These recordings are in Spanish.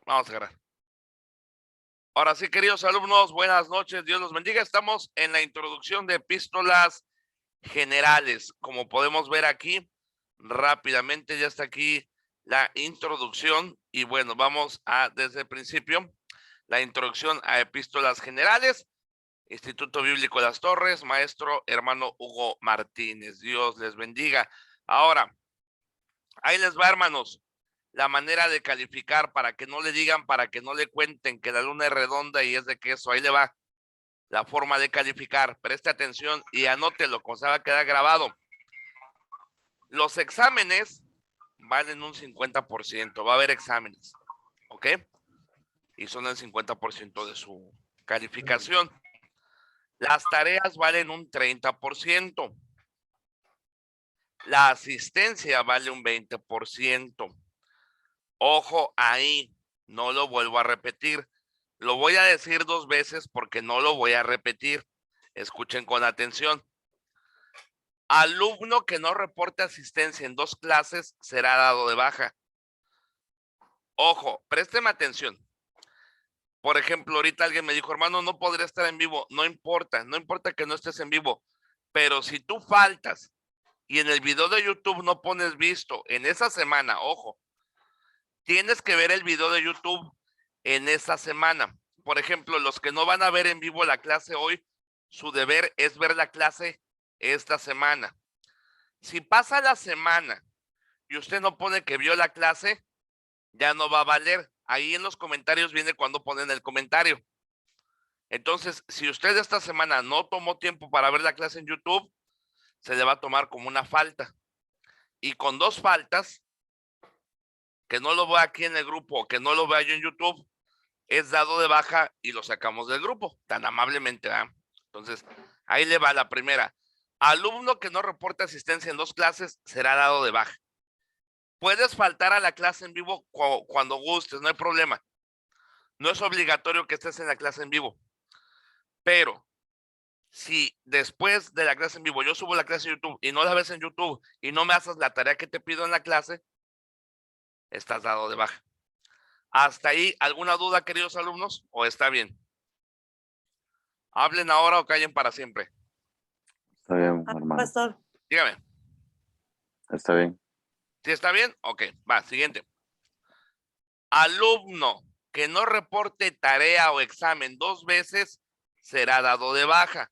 Vamos a agarrar. Ahora sí, queridos alumnos, buenas noches, Dios los bendiga. Estamos en la introducción de epístolas generales. Como podemos ver aquí, rápidamente ya está aquí la introducción. Y bueno, vamos a desde el principio, la introducción a epístolas generales. Instituto Bíblico Las Torres, maestro hermano Hugo Martínez. Dios les bendiga. Ahora, ahí les va, hermanos, la manera de calificar para que no le digan, para que no le cuenten que la luna es redonda y es de queso. Ahí le va la forma de calificar. Preste atención y anótelo, como se va a quedar grabado. Los exámenes valen un 50%. Va a haber exámenes, ¿ok? Y son el 50% de su calificación. Las tareas valen un 30%. La asistencia vale un 20%. Ojo ahí, no lo vuelvo a repetir. Lo voy a decir 2 veces porque no lo voy a repetir. Escuchen con atención. Alumno que no reporte asistencia en 2 clases será dado de baja. Ojo, présteme atención. Por ejemplo, ahorita alguien me dijo, hermano, no podré estar en vivo. No importa que no estés en vivo. Pero si tú faltas y en el video de YouTube no pones visto en esa semana, ojo, tienes que ver el video de YouTube en esa semana. Por ejemplo, los que no van a ver en vivo la clase hoy, su deber es ver la clase esta semana. Si pasa la semana y usted no pone que vio la clase, ya no va a valer. Ahí en los comentarios viene cuando ponen el comentario. Entonces, si usted esta semana no tomó tiempo para ver la clase en YouTube, se le va a tomar como una falta. Y con 2 faltas, que no lo vea aquí en el grupo, que no lo vea yo en YouTube, es dado de baja y lo sacamos del grupo, tan amablemente, ¿verdad? Entonces, ahí le va la primera. Alumno que no reporte asistencia en 2 clases será dado de baja. Puedes faltar a la clase en vivo cuando gustes, no hay problema. No es obligatorio que estés en la clase en vivo. Pero si después de la clase en vivo yo subo la clase en YouTube y no la ves en YouTube y no me haces la tarea que te pido en la clase, estás dado de baja. ¿Hasta ahí alguna duda, queridos alumnos? ¿O está bien? Hablen ahora o callen para siempre. Está bien, hermano. Pastor. Dígame. Está bien. ¿Sí está bien? Ok, va, siguiente. Alumno que no reporte tarea o examen 2 veces será dado de baja.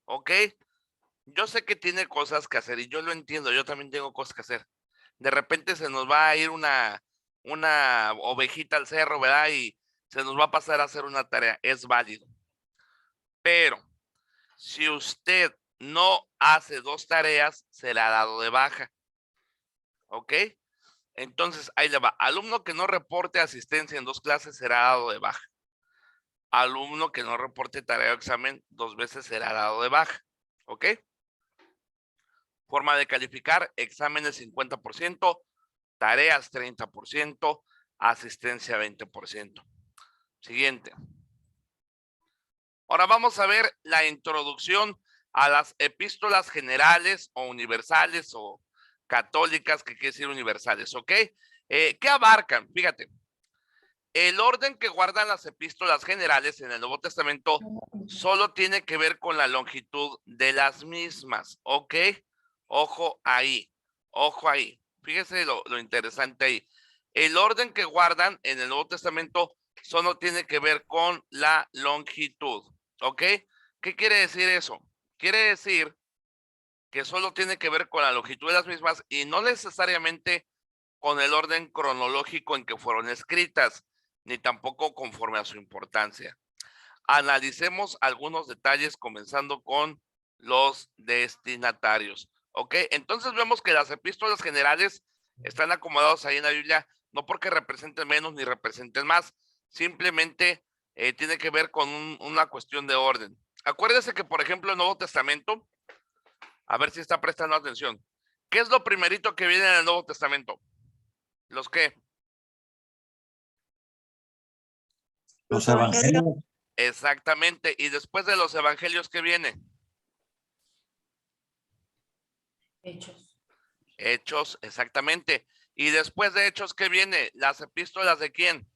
¿Ok? Yo sé que tiene cosas que hacer y yo lo entiendo, yo también tengo cosas que hacer. De repente se nos va a ir una ovejita al cerro, ¿verdad? Y se nos va a pasar a hacer una tarea, es válido. Pero si usted no hace 2 tareas, será dado de baja. ¿Ok? Entonces, ahí le va. Alumno que no reporte asistencia en 2 clases será dado de baja. Alumno que no reporte tarea o examen 2 veces será dado de baja. ¿Ok? Forma de calificar: exámenes 50%, tareas 30%, asistencia 20%. Siguiente. Ahora vamos a ver la introducción a las epístolas generales o universales o católicas, que quiere decir universales, ¿ok? ¿Qué abarcan? Fíjate, el orden que guardan las epístolas generales en el Nuevo Testamento solo tiene que ver con la longitud de las mismas, ¿ok? Ojo ahí, ojo ahí. Fíjese lo interesante ahí. El orden que guardan en el Nuevo Testamento solo tiene que ver con la longitud, ¿ok? ¿Qué quiere decir eso? Quiere decir que solo tiene que ver con la longitud de las mismas y no necesariamente con el orden cronológico en que fueron escritas, ni tampoco conforme a su importancia. Analicemos algunos detalles comenzando con los destinatarios. ¿Ok? Entonces vemos que las epístolas generales están acomodadas ahí en la Biblia, no porque representen menos ni representen más, simplemente tiene que ver con una cuestión de orden. Acuérdese que, por ejemplo, el Nuevo Testamento, a ver si está prestando atención, ¿qué es lo primerito que viene en el Nuevo Testamento? ¿Los qué? Los evangelios. Exactamente. Y después de los evangelios, ¿qué viene? Hechos. Hechos, exactamente. Y después de Hechos, ¿qué viene? Las epístolas ¿de quién?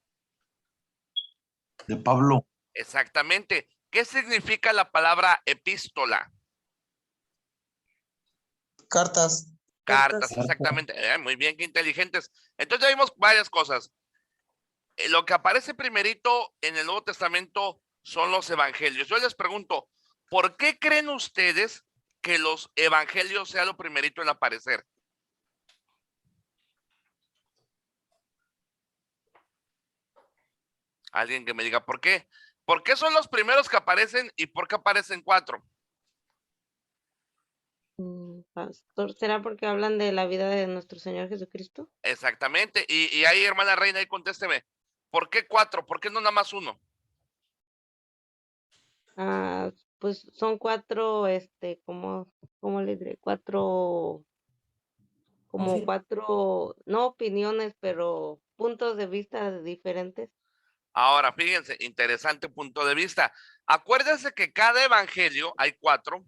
de Pablo. Exactamente. ¿Qué significa la palabra epístola? Cartas. Cartas, exactamente. Muy bien, qué inteligentes. Entonces ya vimos varias cosas. Lo que aparece primerito en el Nuevo Testamento son los evangelios. Yo les pregunto, ¿por qué creen ustedes que los evangelios sea lo primerito en aparecer? Alguien que me diga por qué. ¿Por qué son los primeros que aparecen y por qué aparecen 4? Pastor, ¿será porque hablan de la vida de nuestro Señor Jesucristo? Exactamente. Y ahí, hermana Reina, ahí contésteme. ¿Por qué 4? ¿Por qué no nada más 1? Pues son 4, ¿cómo les diré? 4, como Confirmo. 4, no opiniones, pero puntos de vista diferentes. Ahora, fíjense, interesante punto de vista. Acuérdense que cada evangelio, hay 4,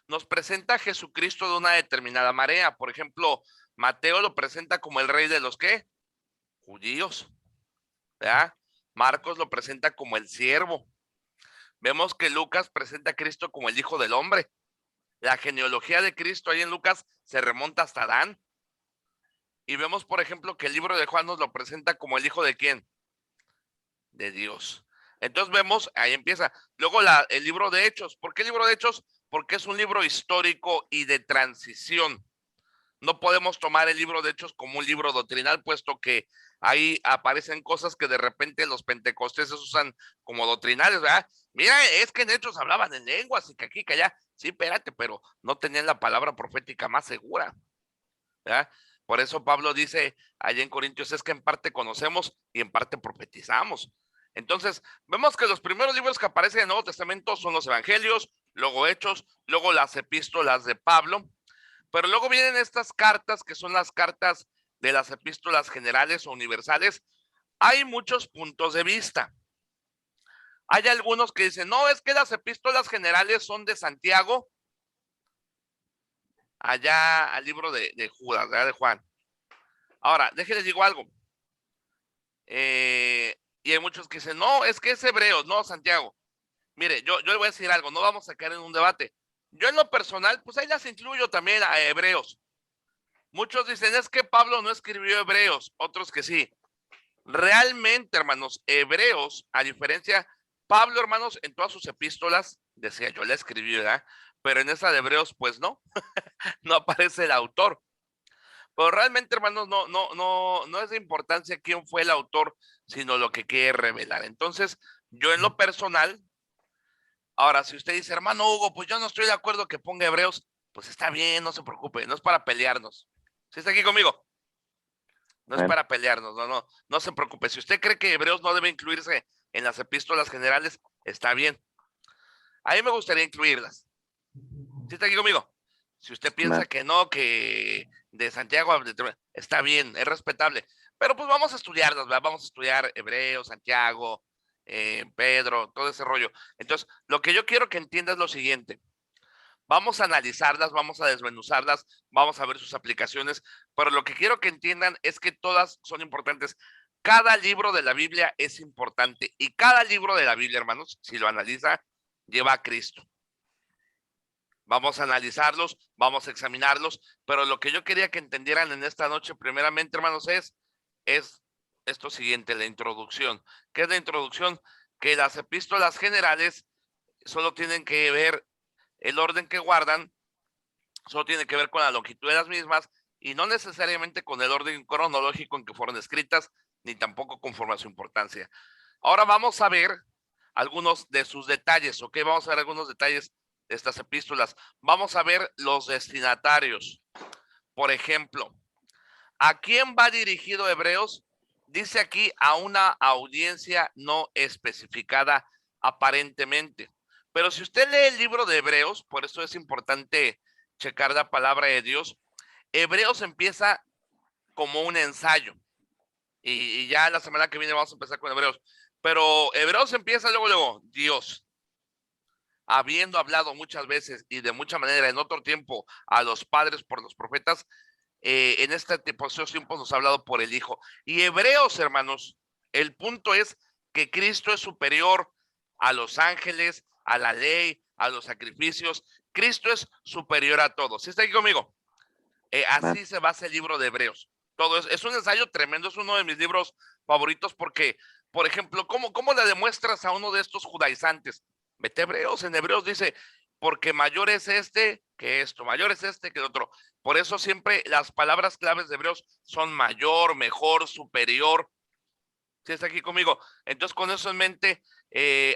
nos presenta a Jesucristo de una determinada manera. Por ejemplo, Mateo lo presenta como el rey de los ¿qué? Judíos. ¿Verdad? Marcos lo presenta como el siervo. Vemos que Lucas presenta a Cristo como el Hijo del Hombre. La genealogía de Cristo ahí en Lucas se remonta hasta Adán. Y vemos, por ejemplo, que el libro de Juan nos lo presenta como el hijo de ¿quién? De Dios. Entonces vemos, ahí empieza. Luego el libro de Hechos. ¿Por qué el libro de Hechos? Porque es un libro histórico y de transición. No podemos tomar el libro de Hechos como un libro doctrinal, puesto que ahí aparecen cosas que de repente los pentecosteses usan como doctrinales, ¿verdad? Mira, es que en Hechos hablaban en lenguas y que aquí, que allá. Sí, espérate, pero no tenían la palabra profética más segura, ¿verdad? Por eso Pablo dice allá en Corintios, es que en parte conocemos y en parte profetizamos. Entonces, vemos que los primeros libros que aparecen en el Nuevo Testamento son los evangelios, luego Hechos, luego las epístolas de Pablo, pero luego vienen estas cartas que son las cartas de las epístolas generales o universales. Hay muchos puntos de vista. Hay algunos que dicen, no, es que las epístolas generales son de Santiago, allá al libro de Judas, de Juan. Ahora, déjenles digo algo. Y hay muchos que dicen, no, es que es Hebreos, no Santiago. Mire, yo le voy a decir algo, no vamos a caer en un debate. Yo en lo personal, pues ahí las incluyo también a Hebreos. Muchos dicen, es que Pablo no escribió Hebreos, otros que sí. Realmente, hermanos, Hebreos, a diferencia, Pablo, hermanos, en todas sus epístolas, decía, yo la escribí, ¿verdad? Pero en esa de Hebreos, pues no, no aparece el autor. Pero realmente, hermanos, no es de importancia quién fue el autor, sino lo que quiere revelar. Entonces, yo en lo personal, ahora, si usted dice, hermano Hugo, pues yo no estoy de acuerdo que ponga Hebreos, pues está bien, no se preocupe, no es para pelearnos. ¿Sí está aquí conmigo? No es para pelearnos, no se preocupe. Si usted cree que Hebreos no debe incluirse en las epístolas generales, está bien. A mí me gustaría incluirlas. ¿Sí está aquí conmigo? Si usted piensa que no, que de Santiago, está bien, es respetable. Pero pues vamos a estudiarlas, ¿verdad? Vamos a estudiar Hebreos, Santiago, Pedro, todo ese rollo. Entonces, lo que yo quiero que entienda es lo siguiente. Vamos a analizarlas, vamos a desmenuzarlas, vamos a ver sus aplicaciones, pero lo que quiero que entiendan es que todas son importantes. Cada libro de la Biblia es importante y cada libro de la Biblia, hermanos, si lo analiza, lleva a Cristo. Vamos a analizarlos, vamos a examinarlos, pero lo que yo quería que entendieran en esta noche, primeramente, hermanos, es esto siguiente, la introducción. ¿Qué es la introducción? Que las epístolas generales solo tienen que ver el orden que guardan, solo tiene que ver con la longitud de las mismas y no necesariamente con el orden cronológico en que fueron escritas, ni tampoco conforme a su importancia. Ahora vamos a ver algunos de sus detalles, ¿ok? Vamos a ver algunos detalles de estas epístolas. Vamos a ver los destinatarios. Por ejemplo, ¿a quién va dirigido Hebreos? Dice aquí a una audiencia no especificada aparentemente. Pero si usted lee el libro de Hebreos, por eso es importante checar la palabra de Dios, Hebreos empieza como un ensayo. Y ya la semana que viene vamos a empezar con Hebreos. Pero Hebreos empieza luego, Dios, habiendo hablado muchas veces y de mucha manera en otro tiempo a los padres por los profetas, en este tiempo nos ha hablado por el Hijo. Y Hebreos, hermanos, el punto es que Cristo es superior a los ángeles, a la ley, a los sacrificios. Cristo es superior a todos. ¿Sí está aquí conmigo? Así se basa el libro de Hebreos. Todo es un ensayo tremendo, es uno de mis libros favoritos porque, por ejemplo, ¿cómo le demuestras a uno de estos judaizantes? Vete a Hebreos, en Hebreos dice, porque mayor es este que esto, mayor es este que el otro. Por eso siempre las palabras claves de Hebreos son mayor, mejor, superior. ¿Sí está aquí conmigo? Entonces, con eso en mente,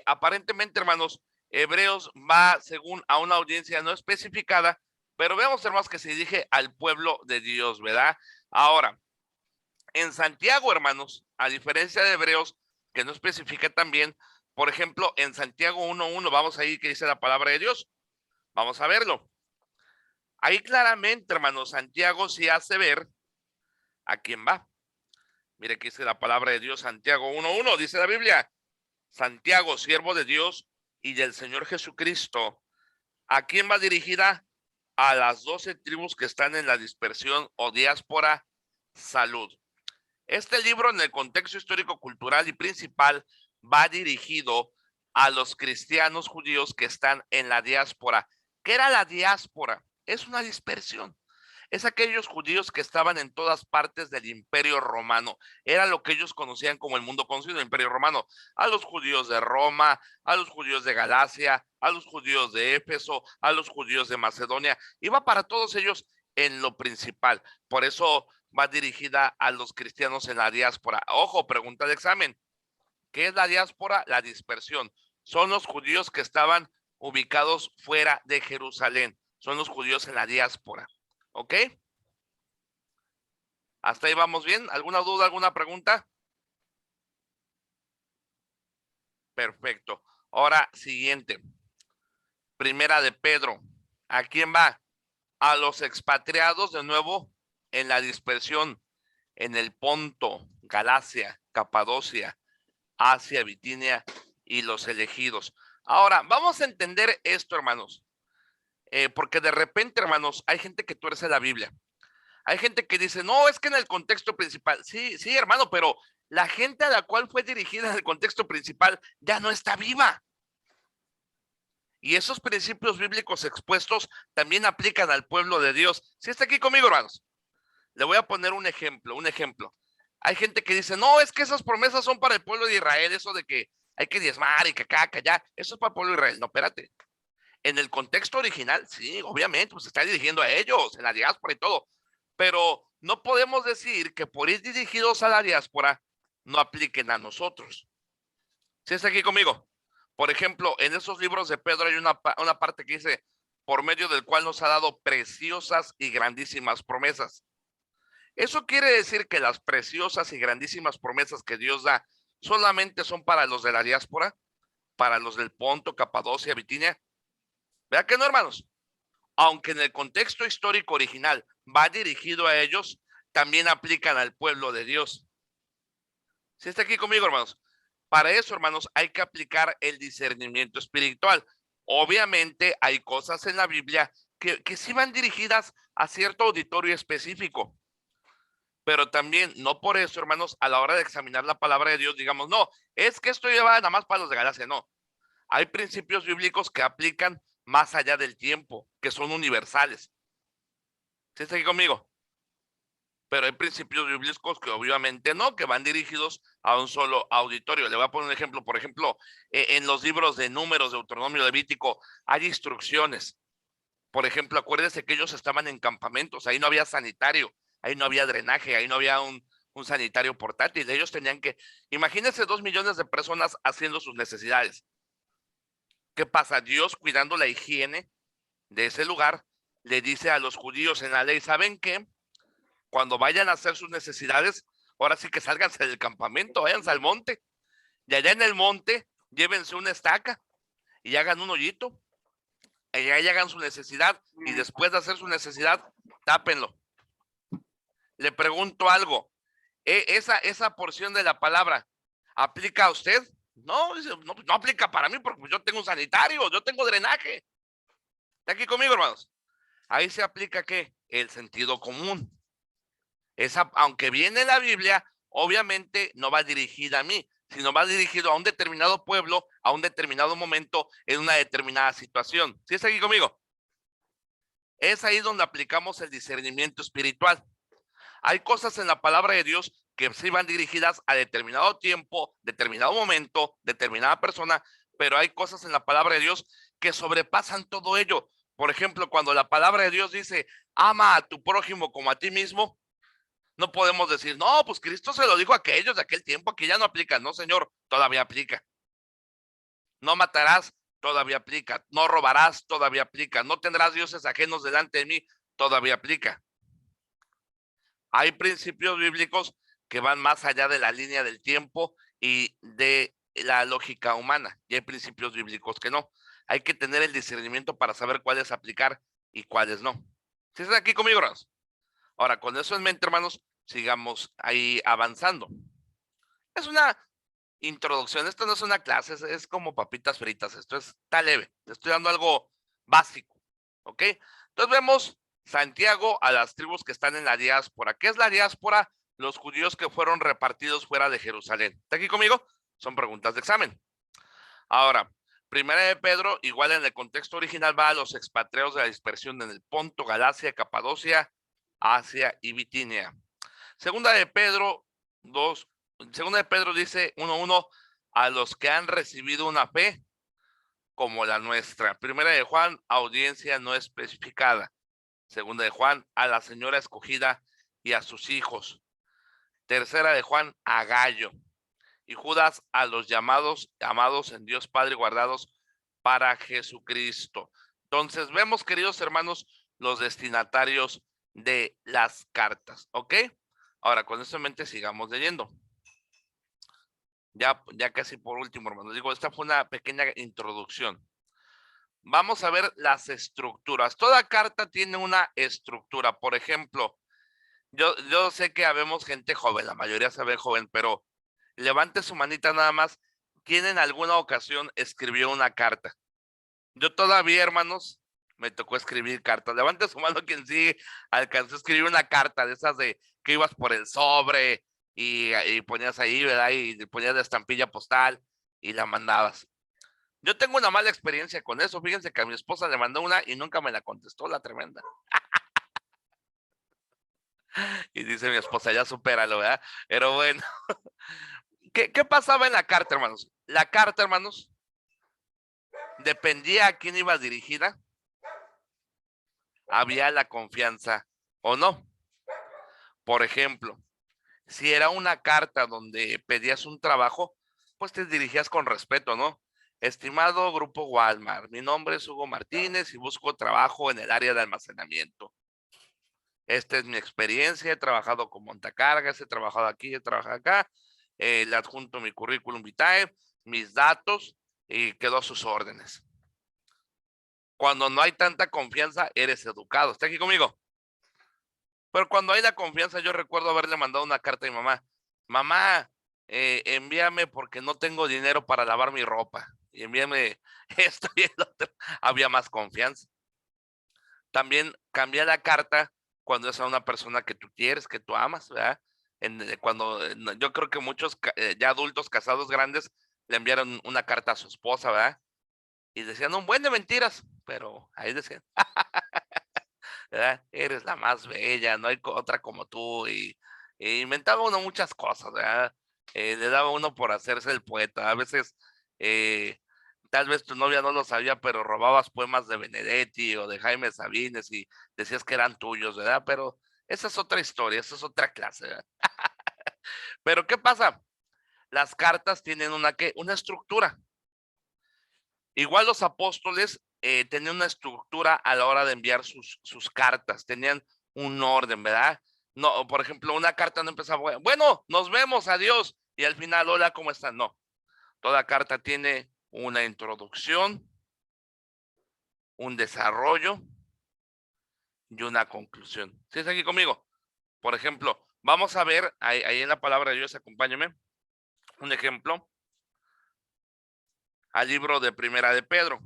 aparentemente, hermanos, Hebreos va según a una audiencia no especificada, pero veamos, hermanos, que se dirige al pueblo de Dios, ¿verdad? Ahora, en Santiago, hermanos, a diferencia de Hebreos, que no especifica también, por ejemplo, en Santiago 1:1, vamos ahí que dice la palabra de Dios. Vamos a verlo. Ahí claramente, hermanos, Santiago sí hace ver a quién va. Mire que dice la palabra de Dios, Santiago 1:1, dice la Biblia, Santiago, siervo de Dios y del Señor Jesucristo. ¿A quién va dirigida? A las 12 tribus que están en la dispersión o diáspora, salud. Este libro, en el contexto histórico, cultural y principal, va dirigido a los cristianos judíos que están en la diáspora. ¿Qué era la diáspora? Es una dispersión. Es aquellos judíos que estaban en todas partes del Imperio Romano. Era lo que ellos conocían como el mundo conocido, el Imperio Romano. A los judíos de Roma, a los judíos de Galacia, a los judíos de Éfeso, a los judíos de Macedonia. Iba para todos ellos en lo principal. Por eso va dirigida a los cristianos en la diáspora. Ojo, pregunta de examen. ¿Qué es la diáspora? La dispersión. Son los judíos que estaban ubicados fuera de Jerusalén. Son los judíos en la diáspora. ¿Ok? ¿Hasta ahí vamos bien? ¿Alguna duda, alguna pregunta? Perfecto. Ahora, siguiente. Primera de Pedro. ¿A quién va? A los expatriados de nuevo en la dispersión, en el Ponto, Galacia, Capadocia, Asia, Bitinia y los elegidos. Ahora, vamos a entender esto, hermanos. Porque de repente, hermanos, hay gente que tuerce la Biblia. Hay gente que dice, no, es que en el contexto principal, sí, hermano, pero la gente a la cual fue dirigida en el contexto principal ya no está viva. Y esos principios bíblicos expuestos también aplican al pueblo de Dios. ¿Sí está aquí conmigo, hermanos? Le voy a poner un ejemplo. Hay gente que dice, no, es que esas promesas son para el pueblo de Israel, eso de que hay que diezmar y que acá, que allá, eso es para el pueblo de Israel. No, espérate. En el contexto original, sí, obviamente, pues se está dirigiendo a ellos, en la diáspora y todo. Pero no podemos decir que por ir dirigidos a la diáspora no apliquen a nosotros. ¿Sí está aquí conmigo? Por ejemplo, en esos libros de Pedro hay una parte que dice, por medio del cual nos ha dado preciosas y grandísimas promesas. Eso quiere decir que las preciosas y grandísimas promesas que Dios da solamente son para los de la diáspora, para los del Ponto, Capadocia, Bitinia. ¿Verdad que no, hermanos? Aunque en el contexto histórico original va dirigido a ellos, también aplican al pueblo de Dios. ¿Sí está aquí conmigo, hermanos? Para eso, hermanos, hay que aplicar el discernimiento espiritual. Obviamente hay cosas en la Biblia que sí van dirigidas a cierto auditorio específico. Pero también, no por eso, hermanos, a la hora de examinar la palabra de Dios, digamos, no, es que esto lleva nada más para los de Galacia, no. Hay principios bíblicos que aplican más allá del tiempo, que son universales. ¿Sí está aquí conmigo? Pero hay principios bíblicos que obviamente no, que van dirigidos a un solo auditorio. Le voy a poner un ejemplo. Por ejemplo, en los libros de Números, Deuteronomio, Levítico, hay instrucciones. Por ejemplo, acuérdense que ellos estaban en campamentos, ahí no había sanitario, ahí no había drenaje, ahí no había un sanitario portátil. Ellos tenían que, imagínense 2 millones de personas haciendo sus necesidades. ¿Qué pasa? Dios, cuidando la higiene de ese lugar, le dice a los judíos en la ley, ¿saben qué? Cuando vayan a hacer sus necesidades, ahora sí que sálganse del campamento, váyanse al monte. Y allá en el monte, llévense una estaca y hagan un hoyito. Y ahí hagan su necesidad y después de hacer su necesidad, tápenlo. Le pregunto algo, esa porción de la palabra, ¿aplica a usted? No, no aplica para mí porque yo tengo un sanitario, yo tengo drenaje. ¿Está aquí conmigo, hermanos? Ahí se aplica ¿qué? El sentido común. Aunque viene la Biblia, obviamente no va dirigida a mí, sino va dirigido a un determinado pueblo, a un determinado momento, en una determinada situación. ¿Sí está aquí conmigo? Es ahí donde aplicamos el discernimiento espiritual. Hay cosas en la palabra de Dios que sí van dirigidas a determinado tiempo, determinado momento, determinada persona, pero hay cosas en la palabra de Dios que sobrepasan todo ello. Por ejemplo, cuando la palabra de Dios dice, ama a tu prójimo como a ti mismo, no podemos decir, no, pues Cristo se lo dijo a aquellos de aquel tiempo, que ya no aplica. No, Señor, todavía aplica. No matarás, todavía aplica. No robarás, todavía aplica. No tendrás dioses ajenos delante de mí, todavía aplica. Hay principios bíblicos que van más allá de la línea del tiempo y de la lógica humana. Y hay principios bíblicos que no. Hay que tener el discernimiento para saber cuáles aplicar y cuáles no. ¿Sí están aquí conmigo, hermanos? Ahora, con eso en mente, hermanos, sigamos ahí avanzando. Es una introducción, esto no es una clase, es como papitas fritas, esto está leve, te estoy dando algo básico, ¿ok? Entonces vemos Santiago a las tribus que están en la diáspora. ¿Qué es la diáspora? Los judíos que fueron repartidos fuera de Jerusalén. ¿Está aquí conmigo? Son preguntas de examen. Ahora, Primera de Pedro, igual en el contexto original, va a los expatriados de la dispersión en el Ponto, Galacia, Capadocia, Asia y Bitinia. Segunda de Pedro 2, Segunda de Pedro dice 1:1, a los que han recibido una fe como la nuestra. Primera de Juan, audiencia no especificada. Segunda de Juan, a la señora escogida y a sus hijos. Tercera de Juan, a Gallo. Y Judas, a los llamados, amados en Dios Padre, guardados para Jesucristo. Entonces vemos, queridos hermanos, los destinatarios de las cartas, ¿ok? Ahora, con eso en mente, sigamos leyendo. Ya casi por último, hermanos. Digo, esta fue una pequeña introducción. Vamos a ver las estructuras. Toda carta tiene una estructura. Por ejemplo, yo sé que habemos gente joven, la mayoría se ve joven, pero levante su manita nada más. ¿Quién en alguna ocasión escribió una carta? Yo todavía, hermanos, me tocó escribir cartas. Levante su mano quien sí alcanzó a escribir una carta de esas de que ibas por el sobre y ponías ahí, ¿verdad? Y ponías la estampilla postal y la mandabas. Yo tengo una mala experiencia con eso. Fíjense que a mi esposa le mandó una y nunca me la contestó, la tremenda. Y dice mi esposa, ya supéralo, ¿verdad? Pero bueno, ¿qué pasaba en la carta, hermanos? La carta, hermanos, dependía a quién iba dirigida, había la confianza o no. Por ejemplo, si era una carta donde pedías un trabajo, pues te dirigías con respeto, ¿no? Estimado Grupo Walmart, mi nombre es Hugo Martínez y busco trabajo en el área de almacenamiento. Esta es mi experiencia, he trabajado con montacargas, he trabajado aquí, he trabajado acá, le adjunto mi currículum vitae, mis datos y quedo a sus órdenes. Cuando no hay tanta confianza, eres educado. ¿Está aquí conmigo? Pero cuando hay la confianza, yo recuerdo haberle mandado una carta a mi mamá. Mamá, envíame porque no tengo dinero para lavar mi ropa. Y envíame esto y el otro. Había más confianza. También cambia la carta cuando es a una persona que tú quieres, que tú amas, ¿verdad? Yo creo que muchos ya adultos casados grandes le enviaron una carta a su esposa, ¿verdad? Y decían un buen de mentiras, pero ahí decían, ¿verdad? Eres la más bella, no hay otra como tú. Y inventaba uno muchas cosas, ¿verdad? Le daba uno por hacerse el poeta. A veces, tal vez tu novia no lo sabía, pero robabas poemas de Benedetti o de Jaime Sabines y decías que eran tuyos, ¿verdad? Pero esa es otra historia, esa es otra clase, ¿verdad? Pero ¿qué pasa? Las cartas tienen una estructura. Igual los apóstoles tenían una estructura a la hora de enviar sus cartas, tenían un orden, ¿verdad? No, por ejemplo, una carta no empezaba, bueno, nos vemos, adiós, y al final, hola, ¿cómo están? No, toda carta tiene una introducción, un desarrollo y una conclusión. ¿Sí está aquí conmigo? Por ejemplo, vamos a ver, ahí en la palabra de Dios, acompáñame, un ejemplo, al libro de Primera de Pedro.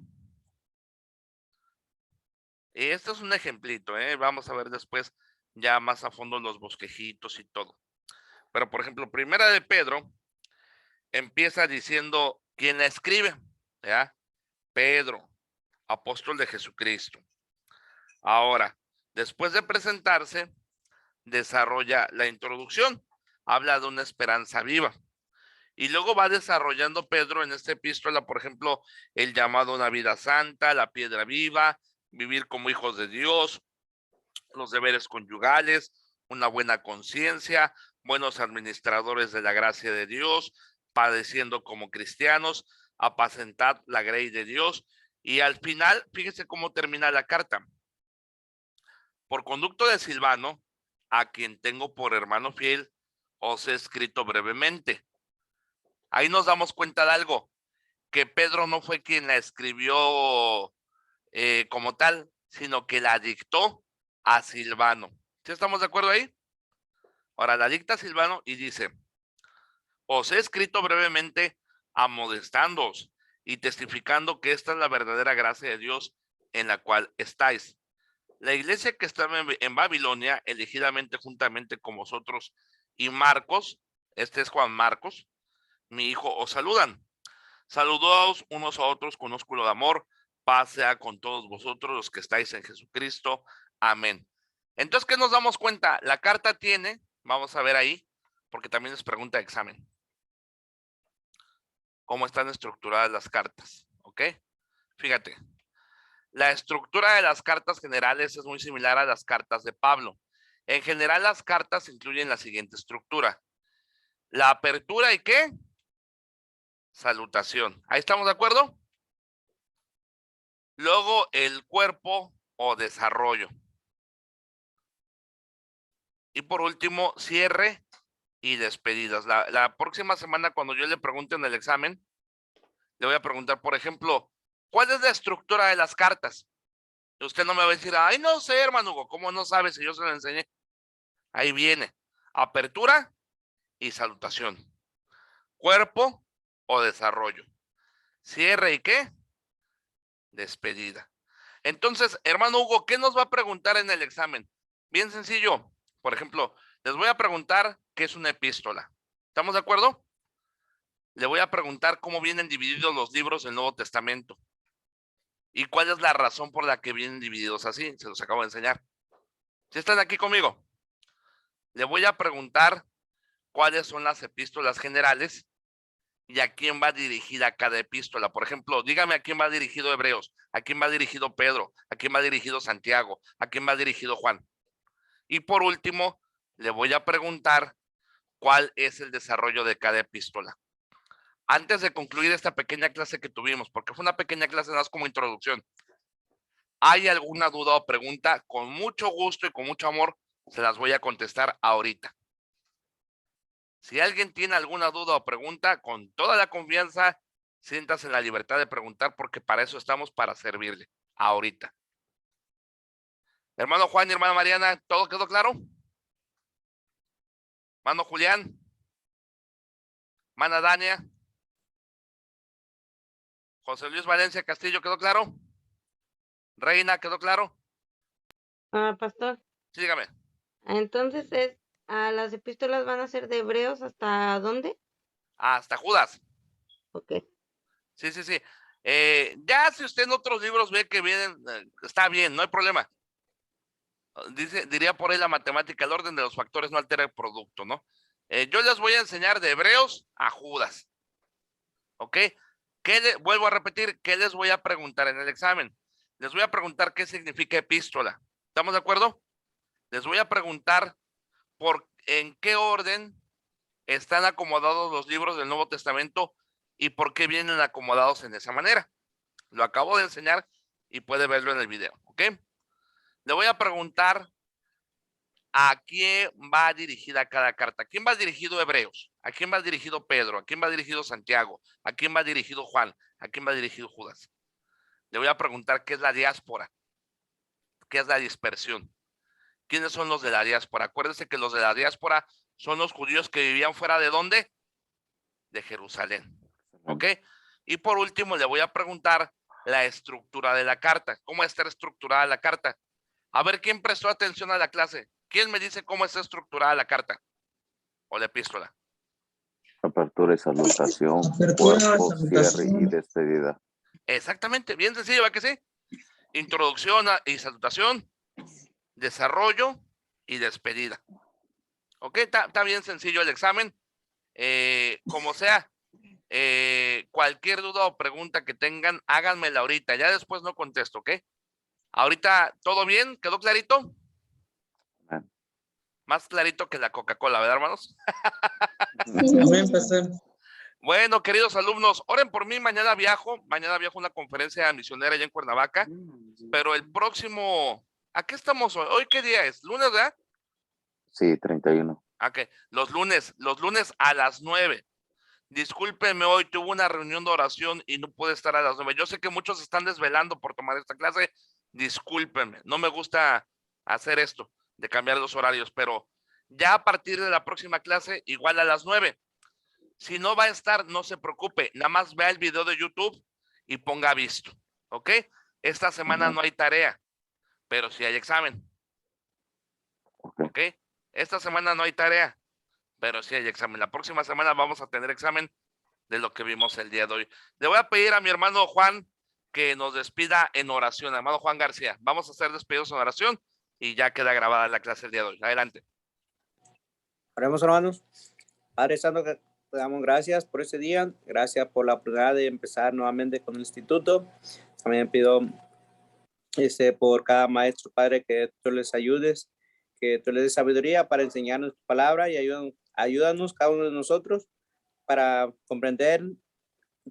Esto es un ejemplito, vamos a ver después ya más a fondo los bosquejitos y todo. Pero, por ejemplo, Primera de Pedro, empieza diciendo quién la escribe, ¿ya? Pedro, apóstol de Jesucristo. Ahora, después de presentarse, desarrolla la introducción, habla de una esperanza viva. Y luego va desarrollando Pedro en esta epístola, por ejemplo, el llamado a una vida santa, la piedra viva, vivir como hijos de Dios, los deberes conyugales, una buena conciencia, buenos administradores de la gracia de Dios, padeciendo como cristianos, apacentar la grey de Dios. Y al final, fíjese cómo termina la carta. Por conducto de Silvano, a quien tengo por hermano fiel, os he escrito brevemente. Ahí nos damos cuenta de algo, que Pedro no fue quien la escribió como tal, sino que la dictó a Silvano. ¿Sí estamos de acuerdo ahí? Ahora la dicta a Silvano y dice, os he escrito brevemente amodestándoos y testificando que esta es la verdadera gracia de Dios en la cual estáis. La iglesia que está en Babilonia, elegidamente juntamente con vosotros y Marcos, este es Juan Marcos, mi hijo, os saludan. Saludaos unos a otros con ósculo de amor, paz sea con todos vosotros los que estáis en Jesucristo. Amén. Entonces, ¿qué nos damos cuenta? La carta tiene, vamos a ver ahí, porque también es pregunta de examen, cómo están estructuradas las cartas, ¿ok? Fíjate, la estructura de las cartas generales es muy similar a las cartas de Pablo. En general, las cartas incluyen la siguiente estructura. La apertura y ¿qué? Salutación. ¿Ahí estamos de acuerdo? Luego el cuerpo o desarrollo. Y por último, cierre y despedidas. La próxima semana, cuando yo le pregunte en el examen, le voy a preguntar, por ejemplo, ¿cuál es la estructura de las cartas? Y usted no me va a decir, ay, no sé, hermano Hugo, ¿cómo no sabe si yo se lo enseñé? Ahí viene, apertura y salutación. Cuerpo o desarrollo. Cierre y ¿qué? Despedida. Entonces, hermano Hugo, ¿qué nos va a preguntar en el examen? Bien sencillo. Por ejemplo, les voy a preguntar qué es una epístola. ¿Estamos de acuerdo? Le voy a preguntar cómo vienen divididos los libros del Nuevo Testamento. ¿Y cuál es la razón por la que vienen divididos así? Se los acabo de enseñar. ¿Sí están aquí conmigo? Le voy a preguntar cuáles son las epístolas generales y a quién va dirigida cada epístola. Por ejemplo, dígame a quién va dirigido Hebreos, a quién va dirigido Pedro, a quién va dirigido Santiago, a quién va dirigido Juan. Y por último, le voy a preguntar cuál es el desarrollo de cada epístola. Antes de concluir esta pequeña clase que tuvimos, porque fue una pequeña clase más como introducción, ¿hay alguna duda o pregunta? Con mucho gusto y con mucho amor se las voy a contestar ahorita. Si alguien tiene alguna duda o pregunta, con toda la confianza, siéntase en la libertad de preguntar, porque para eso estamos, para servirle ahorita. Hermano Juan y hermana Mariana, ¿todo quedó claro? Hermano Julián, hermana Dania, José Luis Valencia Castillo, ¿quedó claro? Reina, ¿quedó claro? Pastor, Sí, dígame. entonces las epístolas van a ser de Hebreos ¿hasta dónde? Hasta Judas. Ok. Sí, sí, sí. Ya si usted en otros libros ve que vienen, está bien, no hay problema. Diría por ahí la matemática, el orden de los factores no altera el producto, ¿no? Yo les voy a enseñar de Hebreos a Judas. ¿Ok? Vuelvo a repetir, ¿qué les voy a preguntar en el examen? Les voy a preguntar qué significa epístola. ¿Estamos de acuerdo? Les voy a preguntar en qué orden están acomodados los libros del Nuevo Testamento y por qué vienen acomodados en esa manera. Lo acabo de enseñar y puede verlo en el video, ¿ok? Le voy a preguntar a quién va dirigida cada carta. ¿A quién va dirigido Hebreos? ¿A quién va dirigido Pedro? ¿A quién va dirigido Santiago? ¿A quién va dirigido Juan? ¿A quién va dirigido Judas? Le voy a preguntar qué es la diáspora, qué es la dispersión. ¿Quiénes son los de la diáspora? Acuérdense que los de la diáspora son los judíos que vivían fuera de ¿dónde? De Jerusalén. ¿Ok? Y por último le voy a preguntar la estructura de la carta. ¿Cómo está estructurada la carta? A ver, ¿quién prestó atención a la clase? ¿Quién me dice cómo está estructurada la carta? O la epístola. Apertura y salutación. Apertura, Cuerpo, cierre y salutación. despedida. Exactamente, bien sencillo, ¿va que sí? Introducción y salutación, desarrollo y despedida. Ok, está bien sencillo el examen. Como sea, cualquier duda o pregunta que tengan, háganmela ahorita. Ya después no contesto, ¿ok? Ahorita, ¿todo bien? ¿Quedó clarito? Amén. Más clarito que la Coca-Cola, ¿verdad, hermanos? Amén, pastor. Bueno, queridos alumnos, oren por mí. Mañana viajo a una conferencia misionera allá en Cuernavaca, pero el próximo, ¿a qué estamos hoy? ¿Hoy qué día es? ¿Lunes, verdad? Sí, 31. Ok, los lunes a las 9. Discúlpenme, hoy tuve una reunión de oración y no pude estar a las 9. Yo sé que muchos están desvelando por tomar esta clase. Discúlpenme, no me gusta hacer esto, de cambiar los horarios, pero ya a partir de la próxima clase, igual a las 9. Si no va a estar, no se preocupe, nada más vea el video de YouTube y ponga visto, ¿ok? Esta semana no hay tarea, pero sí hay examen, ¿ok? Esta semana no hay tarea, pero sí hay examen. La próxima semana vamos a tener examen de lo que vimos el día de hoy. Le voy a pedir a mi hermano Juan que nos despida en oración. Hermano Juan García, vamos a hacer despedidos en oración y ya queda grabada la clase el día de hoy. Adelante. Oremos, hermanos. Padre Santo, que te damos gracias por este día. Gracias por la oportunidad de empezar nuevamente con el instituto. También pido por cada maestro, Padre, que tú les ayudes, que tú les des sabiduría para enseñarnos tu palabra y ayúdanos cada uno de nosotros para comprender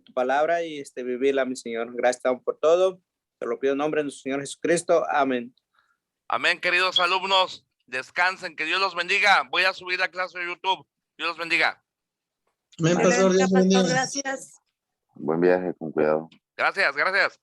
tu palabra y vivirla, mi Señor. Gracias por todo. Te lo pido en nombre de nuestro Señor Jesucristo. Amén. Amén, queridos alumnos. Descansen, que Dios los bendiga. Voy a subir la clase de YouTube. Dios los bendiga. Amén, pastor. Dios te bendiga. Gracias. Buen viaje, con cuidado. Gracias, gracias.